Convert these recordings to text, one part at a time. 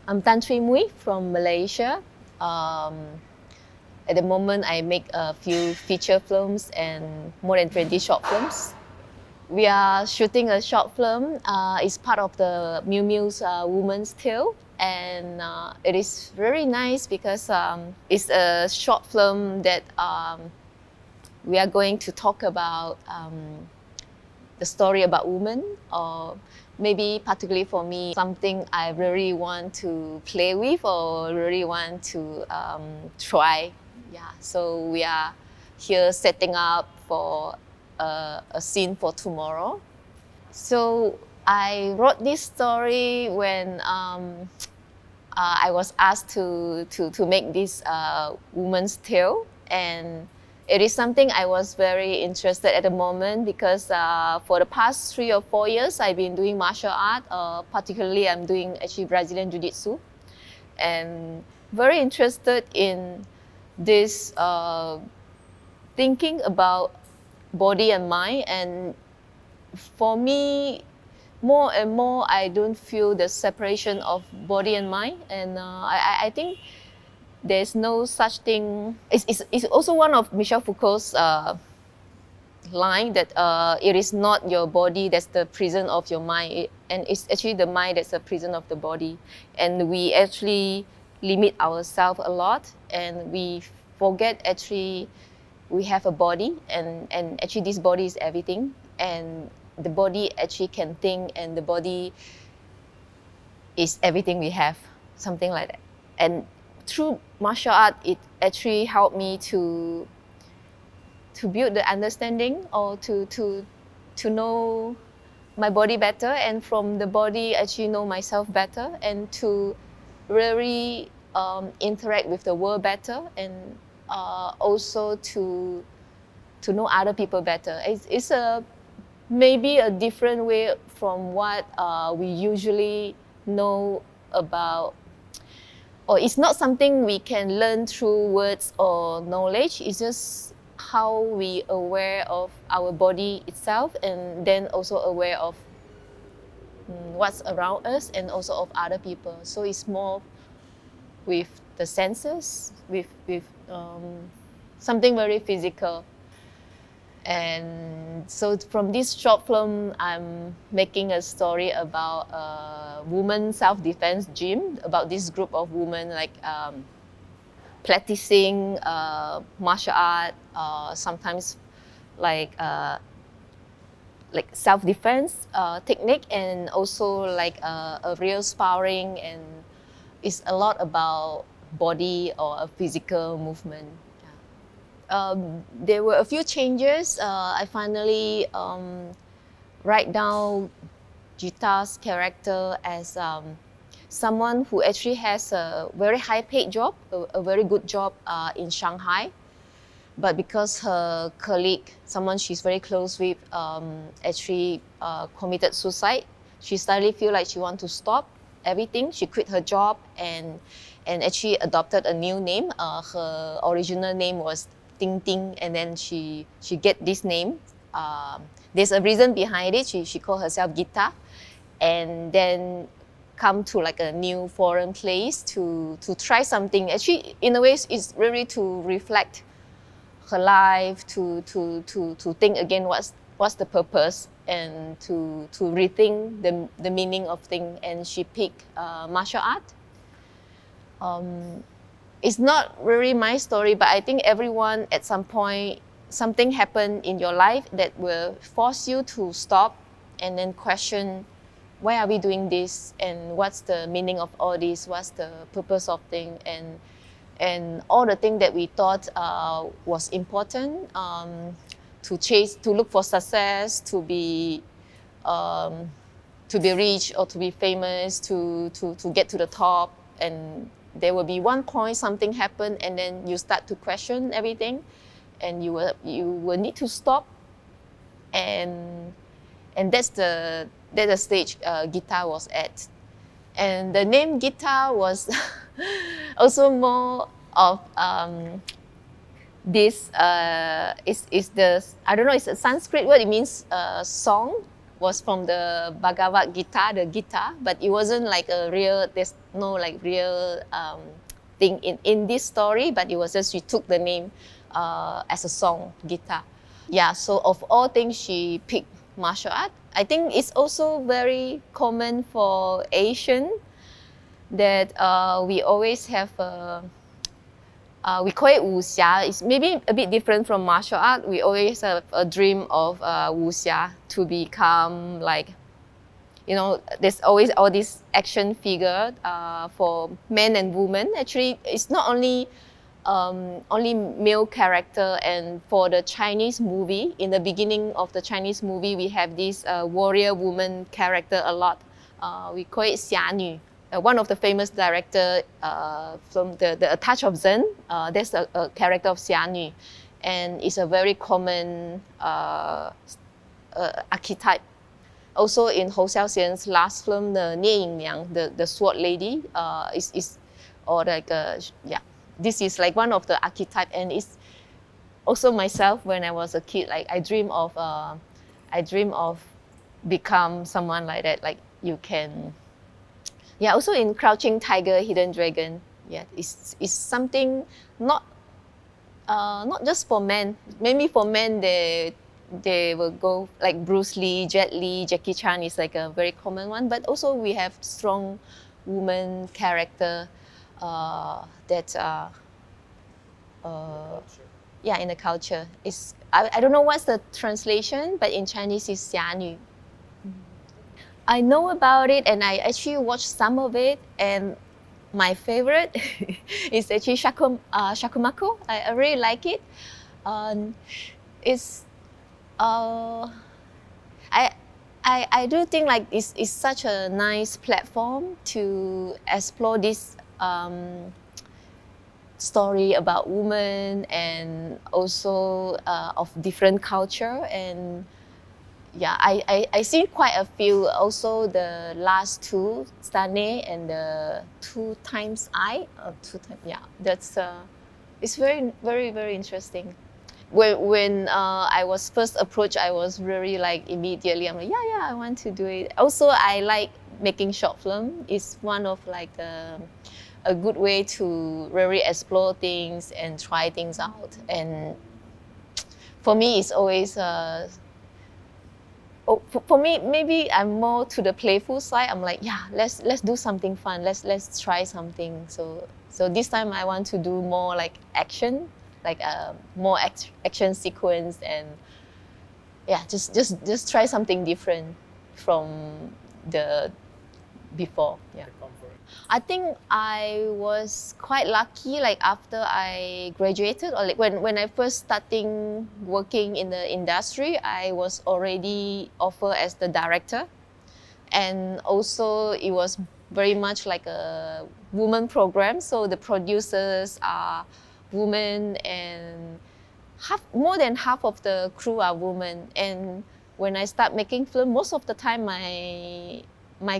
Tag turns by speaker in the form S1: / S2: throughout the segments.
S1: I'm Chui Mui from Malaysia. At the moment, I make a few feature films and more than 20 short films. We are shooting a short film. It's part of the Miu Miu's Woman's Tale. And it is very nice because it's a short film that we are going to talk about the story about women, or maybe particularly for me, something I really want to play with or really want to try. Yeah, so we are here setting up for a scene for tomorrow. So I wrote this story when I was asked to make this woman's tale, and it is something I was very interested at the moment because for the past 3 or 4 years I've been doing martial art. Particularly, I'm doing actually Brazilian Jiu-Jitsu, and very interested in this thinking about body and mind. And for me, more and more, I don't feel the separation of body and mind. And I think there's no such thing. It's also one of Michel Foucault's line that it is not your body that's the prison of your mind, and it's actually the mind that's the prison of the body. And we actually limit ourselves a lot, and we forget actually we have a body, and actually this body is everything, and the body actually can think, and the body is everything we have, something like that. And through martial art, it actually helped me to build the understanding, or to know my body better, and from the body actually know myself better, and to really interact with the world better, and also to know other people better. It's maybe a different way from what we usually know about, or it's not something we can learn through words or knowledge. It's just how we aware of our body itself, and then also aware of what's around us, and also of other people. So it's more with the senses, with something very physical. And so from this short film, I'm making a story about a woman self-defense gym, about this group of women like practicing martial art, sometimes like self-defense technique, and also like a real sparring, and it's a lot about body or a physical movement. There were a few changes. I finally write down Gita's character as someone who actually has a very high-paid job, a very good job in Shanghai. But because her colleague, someone she's very close with, actually committed suicide, she suddenly feel like she wants to stop everything. She quit her job and actually adopted a new name. Her original name was Ting Ting, and then she get this name. There's a reason behind it. She called herself Gita, and then come to like a new foreign place to try something. Actually, in a way, it's really to reflect her life, to think again what's the purpose, and to rethink the meaning of things. And she picked martial art. It's not really my story, but I think everyone at some point, something happened in your life that will force you to stop and then question, why are we doing this, and what's the meaning of all this, what's the purpose of things, and all the things that we thought was important, to chase, to look for success, to be rich or to be famous, to get to the top. And there will be one point something happen, and then you start to question everything, and you will need to stop, and that's the stage Gita was at. And the name Gita was also more of this is the, I don't know, it's a Sanskrit word. It means song, was from the Bhagavad Gita, the Gita, but it wasn't like a real, there's no like real thing in this story, but it was just she took the name as a song, Gita. Yeah, so of all things, she picked martial art. I think it's also very common for Asian that we always have we call it wuxia. It's maybe a bit different from martial art. We always have a dream of wuxia to become like, you know, there's always all these action figure for men and women. Actually, it's not only male character. And for the Chinese movie, in the beginning of the Chinese movie, we have this warrior woman character a lot. We call it xianü. One of the famous director from the A Touch of Zen, there's a character of xianü, and it's a very common archetype. Also in Hou Xiaoxian's last film, the Nie Ying Liang, the sword lady, is or like yeah, this is like one of the archetype, and it's also myself when I was a kid. Like I dream of become someone like that. Like you can. Yeah, also in Crouching Tiger, Hidden Dragon, yeah, it's something not just for men. Maybe for men they will go like Bruce Lee, Jet Li, Jackie Chan is like a very common one. But also we have strong woman character that yeah, in the culture. It's I don't know what's the translation, but in Chinese it's xianü. I know about it, and I actually watched some of it, and my favorite is actually Shakumako. I really like it. It's I do think like it's such a nice platform to explore this story about women and also of different culture. And yeah, I see quite a few. Also, the last two, Stane and the Two Times I. Yeah, that's it's very, very, very interesting. When I was first approached, I was really like immediately. I'm like, yeah, I want to do it. Also, I like making short film. It's one of like a good way to really explore things and try things out. And for me, it's always. For me, maybe I'm more to the playful side. I'm like, yeah, let's do something fun. Let's try something. So this time I want to do more like action, like more action sequence, and yeah, just try something different from the before. Yeah. I think I was quite lucky. Like after I graduated, or like when I first starting working in the industry, I was already offered as the director, and also it was very much like a woman program. So the producers are women, and more than half of the crew are women. And when I start making film, most of the time my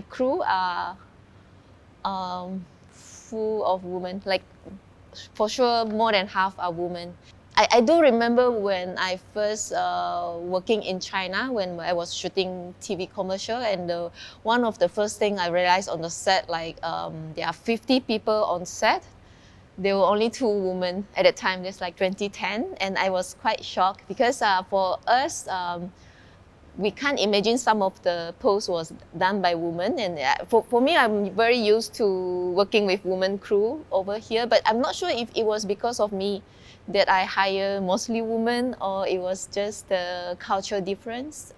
S1: crew are full of women. Like for sure more than half are women. I do remember when I first working in China, when I was shooting TV commercial, and one of the first thing I realized on the set, like there are 50 people on set. There were only 2 women at the time. It's like 2010, and I was quite shocked because for us, we can't imagine some of the posts was done by women. And for me, I'm very used to working with women crew over here, but I'm not sure if it was because of me that I hire mostly women, or it was just the cultural difference.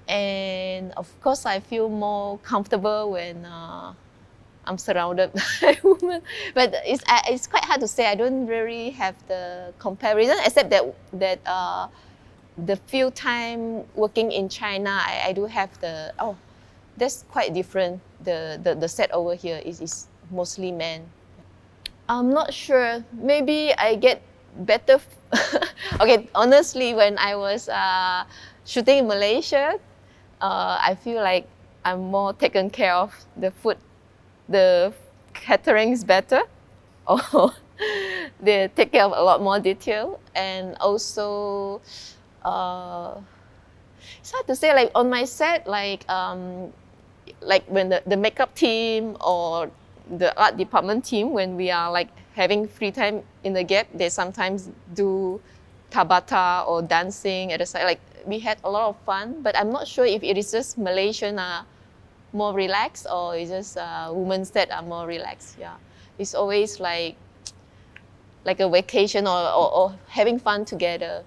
S1: And of course, I feel more comfortable when I'm surrounded by women. But it's quite hard to say. I don't really have the comparison, except that the few time working in China, I do have that's quite different. The set over here is mostly men. I'm not sure. Maybe I get better. Okay, honestly, when I was shooting in Malaysia, I feel like I'm more taken care of. The food, the catering is better. Or they take care of a lot more detail. And also, It's hard to say. Like on my set, like when the makeup team or the art department team, when we are like having free time in the gap, they sometimes do tabata or dancing at the side. Like we had a lot of fun, but I'm not sure if it is just Malaysian more relaxed or it's just women that are more relaxed. Yeah, it's always like a vacation or having fun together.